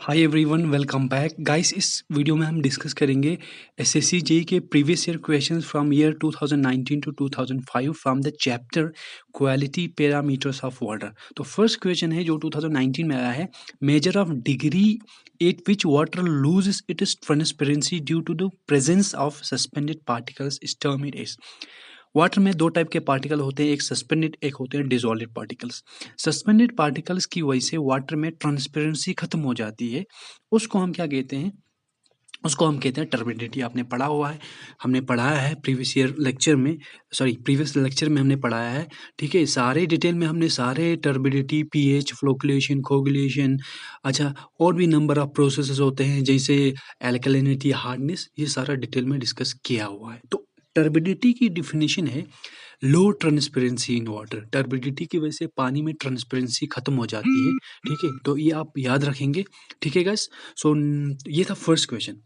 हाय everyone, welcome back guys. इस video में हम डिस्कस करेंगे एसएससी जेईई के previous year questions from year 2019 to 2005 from the chapter quality parameters of water. तो first question है जो 2019 में आया है, measure of degree at which water loses its transparency due to the presence of suspended particles is termed as. Water में दो type के particle होते हैं, एक सस्पेंडेड, एक होते हैं डिसॉल्वेड पार्टिकल्स। सस्पेंडेड पार्टिकल्स की वजह से वाटर में ट्रांसपेरेंसी खत्म हो जाती है, उसको हम क्या कहते हैं, उसको हम कहते हैं टर्बिडिटी। आपने पढ़ा हुआ है, हमने पढ़ाया है प्रीवियस लेक्चर में हमने पढ़ाया है। ठीक है, सारे डिटेल में हमने सारे टर्बिडिटी, पीएच, फ्लोकुलेशन, कोगुलेशन, अच्छा और भी नंबर ऑफ प्रोसेसेस होते हैं जैसे एल्कलिनिटी, हार्डनेस, ये सारा डिटेल में डिस्कस किया हुआ है। तो टर्बिडिटी की डिफिनेशन है लो ट्रांसपेरेंसी इन वाटर। टर्बिडिटी की वजह से पानी में ट्रांसपेरेंसी खत्म हो जाती है। ठीक है, तो ये आप याद रखेंगे। ठीक है गाइस, सो ये था फर्स्ट क्वेश्चन।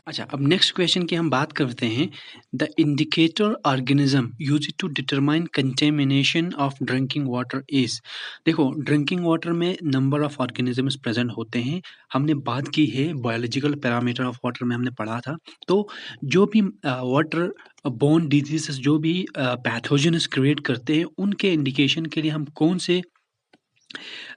अच्छा, अब नेक्स्ट क्वेश्चन की हम बात करते हैं। The indicator organism use to determine contamination of drinking water is. देखो, ड्रिंकिंग वाटर में नंबर ऑफ ऑर्गेनिजम्स प्रेजेंट होते हैं। हमने बात की है बायोलॉजिकल पैरामीटर ऑफ वाटर में, हमने पढ़ा था। तो जो भी वाटर बोर्न डिजीजेस, जो भी पैथोजेन्स क्रिएट करते हैं, उनके इंडिकेशन के लिए हम कौन से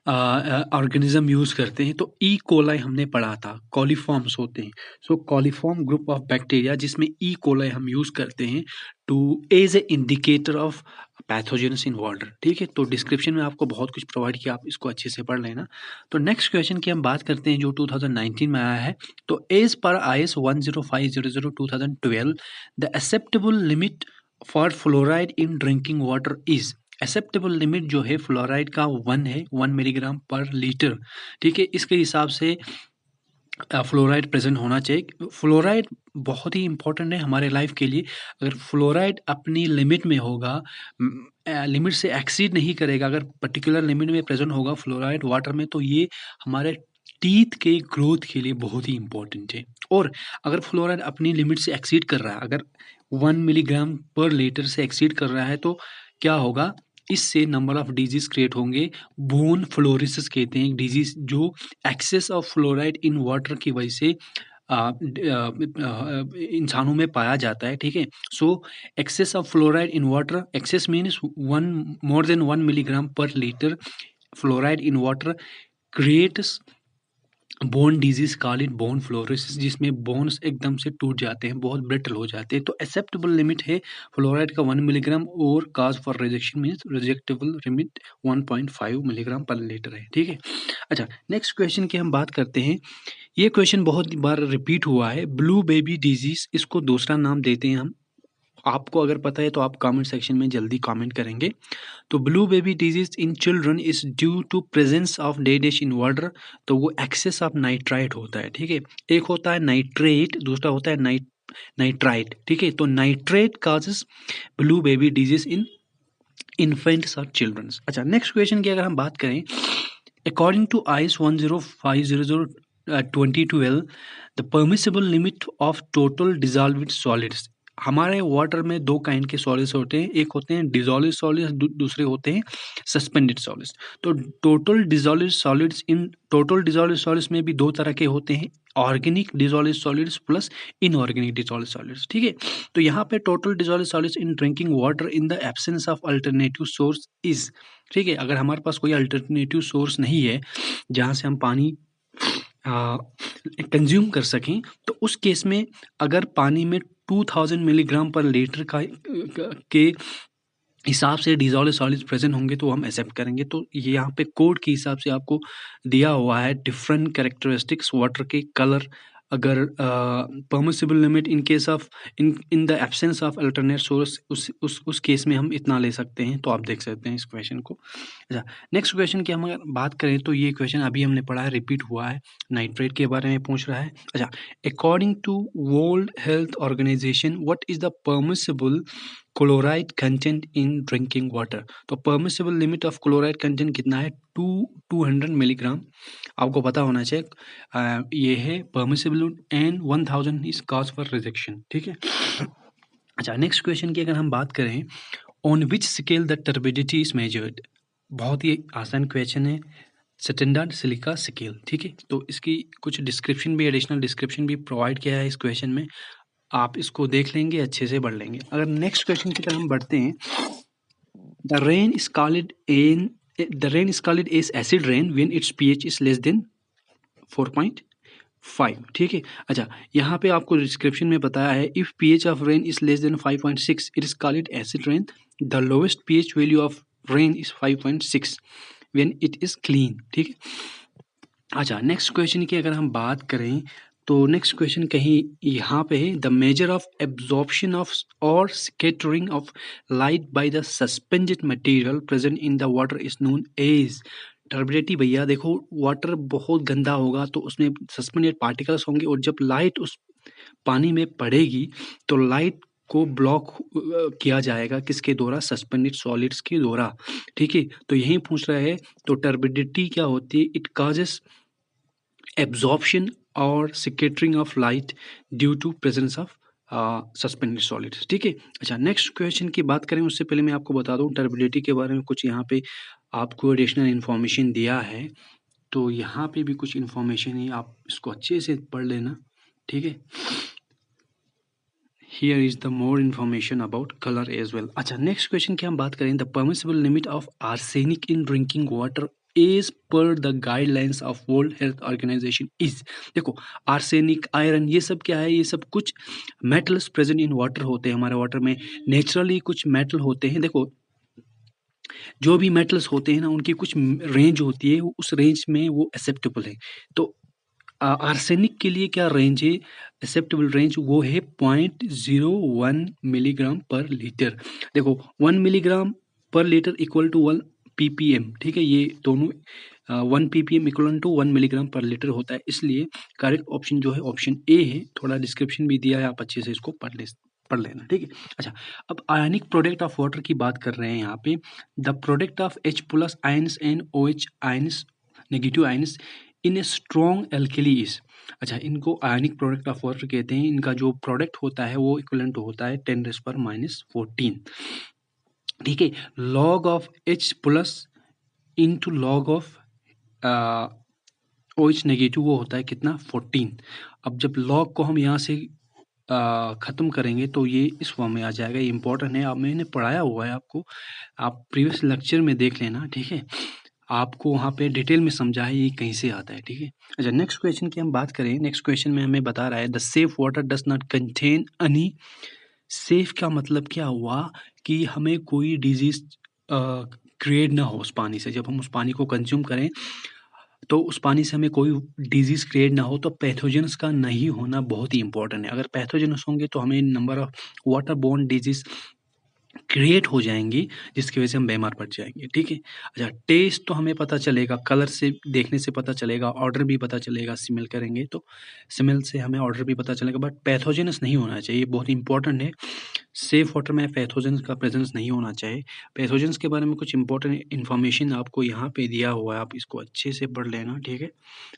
ऑर्गेनिज्म यूज़ करते हैं। तो ई कोलाई हमने पढ़ा था, कॉलीफॉर्म्स होते हैं। So coliform group of bacteria जिसमें ई कोलाई हम यूज़ करते हैं to as a indicator of pathogens in water. ठीक है, तो डिस्क्रिप्शन में आपको बहुत कुछ प्रोवाइड किया, आप इसको अच्छे से पढ़ लेना। तो नेक्स्ट क्वेश्चन की हम बात करते हैं जो 2019 में आया है। तो as per IS 10500/2012 the acceptable limit for fluoride in drinking water is. Acceptable limit जो है फ्लोराइड का 1 है, 1 मिलीग्राम पर लीटर। ठीक है, इसके हिसाब से फ्लोराइड प्रेजेंट होना चाहिए। फ्लोराइड बहुत ही इंपॉर्टेंट है हमारे लाइफ के लिए। अगर फ्लोराइड अपनी लिमिट में होगा, लिमिट से एक्सीड नहीं करेगा, अगर पर्टिकुलर लिमिट में प्रेजेंट होगा फ्लोराइड वाटर में, तो ये हमारे टीथ के ग्रोथ के लिए बहुत ही इंपॉर्टेंट है। और अगर फ्लोराइड अपनी लिमिट से एक्सीड कर रहा है, अगर 1 मिलीग्राम पर लीटर से एक्सीड कर रहा है, तो क्या होगा, इससे नंबर ऑफ डिजीज क्रिएट होंगे। बोन फ्लोरिसिस कहते हैं डिजीज, जो excess of fluoride in water की वजह से इंसानों में पाया जाता है। ठीक है, so excess of fluoride in water, excess means more than 1 milligram per litre fluoride in water creates bone disease call it bone fluorosis, जिसमें बोन्स एकदम से टूट जाते हैं, बहुत ब्रिटल हो जाते हैं। तो एक्सेप्टेबल लिमिट है फ्लोराइड का 1 मिलीग्राम और cause for rejection means rejectable limit 1.5 milligram per litre है। ठीक है, अच्छा नेक्स्ट क्वेश्चन की हम बात करते हैं। ये क्वेश्चन बहुत बार रिपीट हुआ है, ब्लू बेबी डिजीज, इसको दूसरा नाम देते हैं हम। आपको अगर पता है तो आप कमेंट सेक्शन में जल्दी कमेंट करेंगे। तो blue baby disease in children is due to presence of डेडिश इन वाटर। तो वो एक्सेस ऑफ नाइट्राइट होता है। ठीक है, एक होता है नाइट्रेट, दूसरा होता है नाइट्राइट। ठीक है, तो nitrate causes blue baby disease in infants और चिल्ड्रंस। अच्छा, नेक्स्ट क्वेश्चन की अगर हम बात करें, according to IS 10500/2012 the permissible limit of total dissolved solids. हमारे वाटर में दो काइंड के सॉलिड्स होते हैं, एक होते हैं डिजॉल्व्ड सॉलिड्स, दूसरे होते हैं सस्पेंडेड सॉलिड्स। तो टोटल डिजॉल्व्ड सॉलिड्स में भी दो तरह के होते हैं, organic dissolved solids plus inorganic dissolved solids. ठीक है, तो यहाँ पे total dissolved solids in drinking water in the absence of alternative source is. ठीक है, अगर हमारे पास कोई अल्टरनेटिव सोर्स नहीं है जहाँ से हम पानी कंज्यूम कर सकें, तो उस केस में अगर पानी में 2000 मिलीग्राम पर लीटर के हिसाब से डिजॉल्व सॉलिड्स प्रेजेंट होंगे तो हम एक्सेप्ट करेंगे। तो ये यहाँ पे कोड के हिसाब से आपको दिया हुआ है डिफरेंट कैरेक्टरिस्टिक्स वाटर के, कलर, अगर permissible limit in case of in the absence of alternate source, उस केस में हम इतना ले सकते हैं। तो आप देख सकते हैं इस क्वेश्चन को। अच्छा, नेक्स्ट क्वेश्चन की हम अगर बात करें तो ये क्वेश्चन अभी हमने पढ़ा है, रिपीट हुआ है, नाइट्रेट के बारे में पूछ रहा है। अच्छा, according to world health organisation what is the permissible chloride content in drinking water. तो permissible limit of chloride content कितना है, 200 मिलीग्राम। आपको पता होना चाहिए ये है permissible, and 1000 is cause for rejection. ठीक है, अच्छा नेक्स्ट क्वेश्चन की अगर हम बात करें, on which scale the turbidity is measured. बहुत ही आसान क्वेश्चन है, स्टैंडर्ड सिलिका स्केल, ठीक है। तो इसकी कुछ डिस्क्रिप्शन भी, एडिशनल डिस्क्रिप्शन भी प्रोवाइड किया है इस क्वेश्चन में, आप इसको देख लेंगे, अच्छे से पढ़ लेंगे। अगर नेक्स्ट क्वेश्चन की तरफ हम बढ़ते हैं, the rain is called as acid rain when its pH is less than 4.5, ठीक है। अच्छा, यहाँ पे आपको डिस्क्रिप्शन में बताया है, if pH of rain is less then 5.6 it is called acid rain, the lowest pH value of rain is 5.6 when it is clean, ठीक है। अच्छा, नेक्स्ट क्वेश्चन की अगर हम बात करें तो नेक्स्ट क्वेश्चन कहीं यहाँ पे है, the major of absorption of और scattering of light by the suspended material present in the water is known as turbidity. भैया देखो, वाटर बहुत गंदा होगा तो उसमें सस्पेंडेड पार्टिकल्स होंगे, और जब लाइट उस पानी में पड़ेगी तो लाइट को ब्लॉक किया जाएगा, किसके द्वारा? सस्पेंडेड सॉलिड्स के द्वारा, ठीक है। तो यही पूछ रहा है, तो टर्बिडिटी क्या होती है? इट कॉजेस एब्जॉर्प्शन और scattering of light due to presence of suspended solids, ठीक है। अच्छा, नेक्स्ट क्वेश्चन की बात करें उससे पहले मैं आपको बता दूं टर्बिडिटी के बारे में कुछ यहाँ पे आपको एडिशनल इन्फॉर्मेशन दिया है, तो यहाँ पे भी कुछ इन्फॉर्मेशन है, आप इसको अच्छे से पढ़ लेना, ठीक है। Here is the more information about color as well. अच्छा, नेक्स्ट क्वेश्चन की हम बात करें, the permissible limit of arsenic in drinking water as per the guidelines of world health organization is. देखो, आर्सेनिक, आयरन, ये सब क्या है? ये सब कुछ मेटल्स प्रेजेंट इन वाटर होते हैं, हमारे वाटर में नेचुरली कुछ मेटल होते हैं। देखो, जो भी मेटल्स होते हैं ना, उनकी कुछ रेंज होती है, उस रेंज में वो एक्सेप्टेबल है। तो आर्सेनिक के लिए क्या रेंज है? एक्सेप्टेबल रेंज वो है 0.01 मिलीग्राम पर लीटर। देखो, 1 milligram per litre equal to 1 ppm, ठीक है। ये दोनों 1 ppm equal to 1 milligram per litre होता है, इसलिए करेक्ट ऑप्शन जो है ऑप्शन ए है। थोड़ा डिस्क्रिप्शन भी दिया है, आप अच्छे से इसको पढ़ लेना, ठीक है। अच्छा, अब आयनिक प्रोडक्ट ऑफ वाटर की बात कर रहे हैं यहाँ पे, the product of H+ ions and OH ions, negative ions in a strong alkali is. अच्छा, इनको आयनिक प्रोडक्ट ऑफ वाटर कहते हैं। इनका जो प्रोडक्ट होता है वो इक्विवेलेंट होता है 10⁻⁻14, ठीक है। Log of H+ into log of OH negative वो होता है कितना? 14। अब जब लॉग को हम यहाँ से ख़त्म करेंगे तो ये इस फॉर्म में आ जाएगा। ये इंपॉर्टेंट है, अब मैंने पढ़ाया हुआ है आपको, आप प्रीवियस लेक्चर में देख लेना, ठीक है। आपको वहाँ पे डिटेल में समझा है ये कहीं से आता है, ठीक है। अच्छा, नेक्स्ट क्वेश्चन की हम बात करें, नेक्स्ट क्वेश्चन में हमें बता रहा है, the safe water does not contain any. Safe का मतलब क्या हुआ? कि हमें कोई डिजीज क्रिएट ना हो उस पानी से। जब हम उस पानी को कंज्यूम करें तो उस पानी से हमें कोई डिजीज क्रिएट ना हो, तो पैथोजेंस का नहीं होना बहुत ही इंपॉर्टेंट है। अगर पैथोजेंस होंगे तो हमें number of water borne disease create हो जाएंगी, जिसकी वजह से हम बीमार पड़ जाएंगे, ठीक है। अच्छा, टेस्ट तो हमें पता चलेगा, कलर से देखने से पता चलेगा, ऑर्डर भी पता चलेगा, स्मेल करेंगे तो स्मेल से हमें ऑर्डर भी पता चलेगा, बट पैथोजेनस नहीं होना चाहिए, बहुत इंपॉर्टेंट है। सेफ वाटर में पैथोजेंस का प्रेजेंस नहीं होना चाहिए। पैथोजेंस के बारे में कुछ इंपॉर्टेंट इन्फॉर्मेशन आपको यहाँ पे दिया हुआ है, आप इसको अच्छे से पढ़ लेना, ठीक है।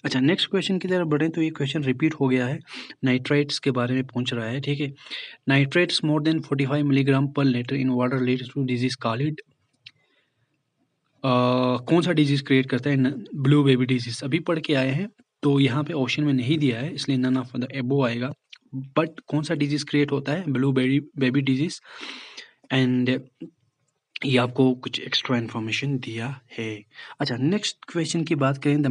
अच्छा, नेक्स्ट क्वेश्चन की तरफ बढ़ें तो ये क्वेश्चन रिपीट हो गया है, नाइट्राइट्स के बारे में पूछ रहा है, ठीक है। Nitrates more than 45 milligram per litre in water leads to disease called, कौन सा डिजीज क्रिएट करता है? ब्लू बेबी डिजीज, अभी पढ़ के आए हैं, तो यहाँ पे ऑप्शन में नहीं दिया है, इसलिए नन ऑफ द एबो आएगा। बट कौन सा डिजीज क्रिएट होता है? Blue baby disease. एंड ये आपको कुछ एक्स्ट्रा इन्फॉर्मेशन दिया है। अच्छा, नेक्स्ट क्वेश्चन की बात करें, the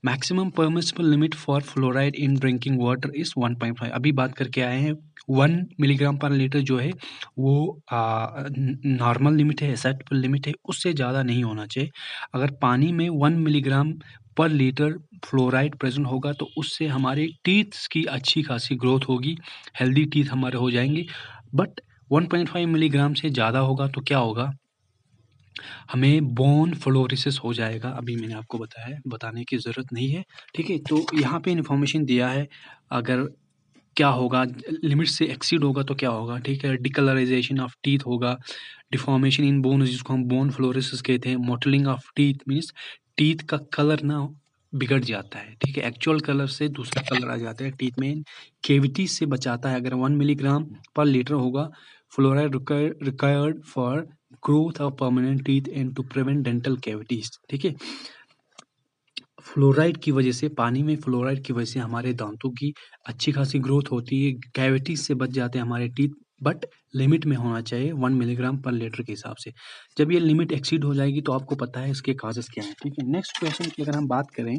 maximum permissible limit for fluoride in drinking water is 1.5। अभी बात करके आए हैं, 1 मिलीग्राम पर लीटर जो है वो नॉर्मल लिमिट है, एक्सेप्टेबल लिमिट है, उससे ज़्यादा नहीं होना चाहिए। अगर पानी में 1 milligram per litre fluoride present होगा तो उससे हमारे टीथ्स की अच्छी खासी ग्रोथ होगी, हेल्दी टीथ हमारे हो जाएंगे। बट 1.5 मिलीग्राम से ज़्यादा होगा तो क्या होगा? हमें बोन फ्लोरोसिस हो जाएगा। अभी मैंने आपको बताया, बताने की ज़रूरत नहीं है, ठीक है। तो यहाँ पे इन्फॉर्मेशन दिया है, अगर क्या होगा, लिमिट से एक्सीड होगा तो क्या होगा, ठीक है। डिकलराइजेशन ऑफ टीथ होगा, डिफॉर्मेशन इन बोन जिसको हम बोन फ्लोरोसिस कहते हैं, mottling of teeth means teeth का कलर ना बिगड़ जाता है, ठीक है। एक्चुअल कलर से दूसरा कलर आ जाता है टीथ में, केविटीज से बचाता है। अगर 1 मिलीग्राम पर लीटर होगा fluoride required for growth of permanent teeth and to prevent dental cavities. ठीक है, फ्लोराइड की वजह से, पानी में फ्लोराइड की वजह से हमारे दांतों की अच्छी खासी ग्रोथ होती है, कैविटीज से बच जाते हैं हमारे टीथ, बट लिमिट में होना चाहिए 1 मिलीग्राम पर लीटर के हिसाब से। जब ये लिमिट एक्सीड हो जाएगी तो आपको पता है इसके काजेस क्या है। ठीक है, नेक्स्ट क्वेश्चन की अगर हम बात करें,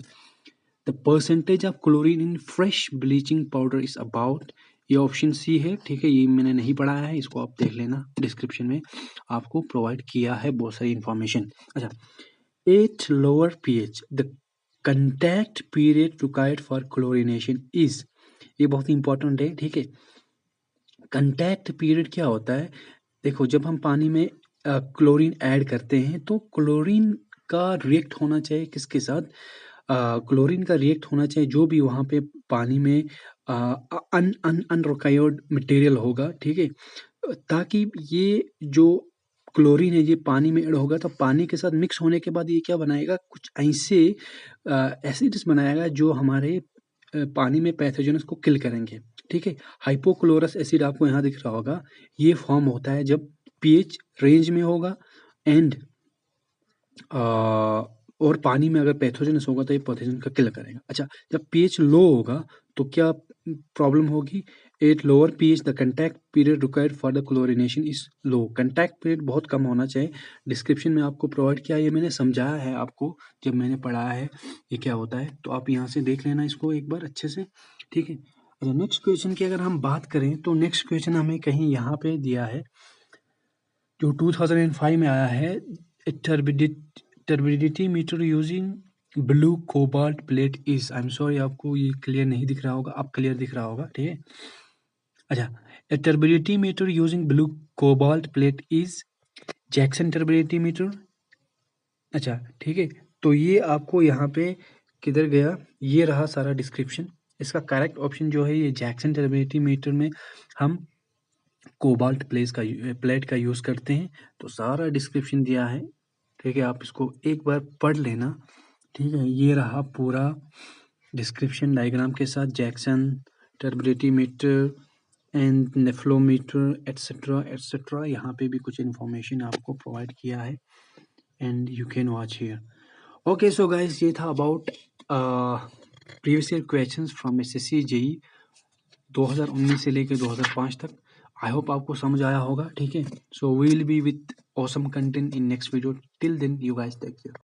the percentage of chlorine in fresh bleaching powder is about, ये ऑप्शन सी है। ठीक है, ये मैंने नहीं पढ़ा है, इसको आप देख लेना, डिस्क्रिप्शन में आपको प्रोवाइड किया है बहुत सारी इन्फॉर्मेशन। अच्छा, at lower pH the contact period required for chlorination is, ये बहुत इंपॉर्टेंट है। ठीक है, कंटैक्ट पीरियड क्या होता है? देखो, जब हम पानी में क्लोरीन ऐड करते हैं तो क्लोरीन का रिएक्ट होना चाहिए किसके साथ? क्लोरीन का रिएक्ट होना चाहिए जो भी वहाँ पे पानी में अनरिक्वायर्ड मटेरियल होगा। ठीक है, ताकि ये जो क्लोरीन है ये पानी में ऐड होगा तो पानी के साथ मिक्स होने के बाद ये क्या बनाएगा, कुछ ऐसे एसिड्स बनाएगा जो हमारे पानी में पैथोजेनस को किल करेंगे। ठीक है, हाइपोक्लोरस एसिड आपको यहाँ दिख रहा होगा, ये फॉर्म होता है जब पीएच रेंज में होगा एंड और पानी में अगर पैथोजेनस होगा तो ये पैथोजन का किल करेगा। अच्छा, जब पीएच लो होगा तो क्या प्रॉब्लम होगी? At lower pH the contact period required for the chlorination is low, contact period बहुत कम होना चाहिए। डिस्क्रिप्शन में आपको प्रोवाइड किया, ये मैंने समझाया है आपको जब मैंने पढ़ाया है ये क्या होता है, तो आप यहाँ से देख लेना इसको एक बार अच्छे से। ठीक है, अच्छा, नेक्स्ट क्वेश्चन की अगर हम बात करें तो नेक्स्ट क्वेश्चन हमें कहीं यहाँ पे दिया है जो 2005 में आया है, turbidity meter using blue cobalt plate is, I am sorry आपको ये क्लियर नहीं दिख रहा होगा, अब क्लियर दिख रहा होगा। ठीक है, अच्छा, a turbidity meter using blue cobalt plate is Jackson turbidity meter. अच्छा, ठीक है, तो ये आपको यहाँ पे किधर गया, ये रहा सारा डिस्क्रिप्शन। इसका करेक्ट ऑप्शन जो है ये जैक्सन टर्बिडिटी मीटर में हम कोबाल्ट प्लेट का यूज़ करते हैं। तो सारा डिस्क्रिप्शन दिया है। ठीक है, आप इसको एक बार पढ़ लेना। ठीक है, ये रहा पूरा डिस्क्रिप्शन डायग्राम के साथ, Jackson turbidity meter and nephelometer etcetera etcetera, यहाँ पे भी कुछ इन्फॉर्मेशन आपको प्रोवाइड किया है and you can watch here. Okay, so guys, ये था about previous year questions from SSC JE 2019 से लेकर 2005 तक। आई होप आपको समझ आया होगा। ठीक है, so we will be with awesome content in next video. Till then you guys take care.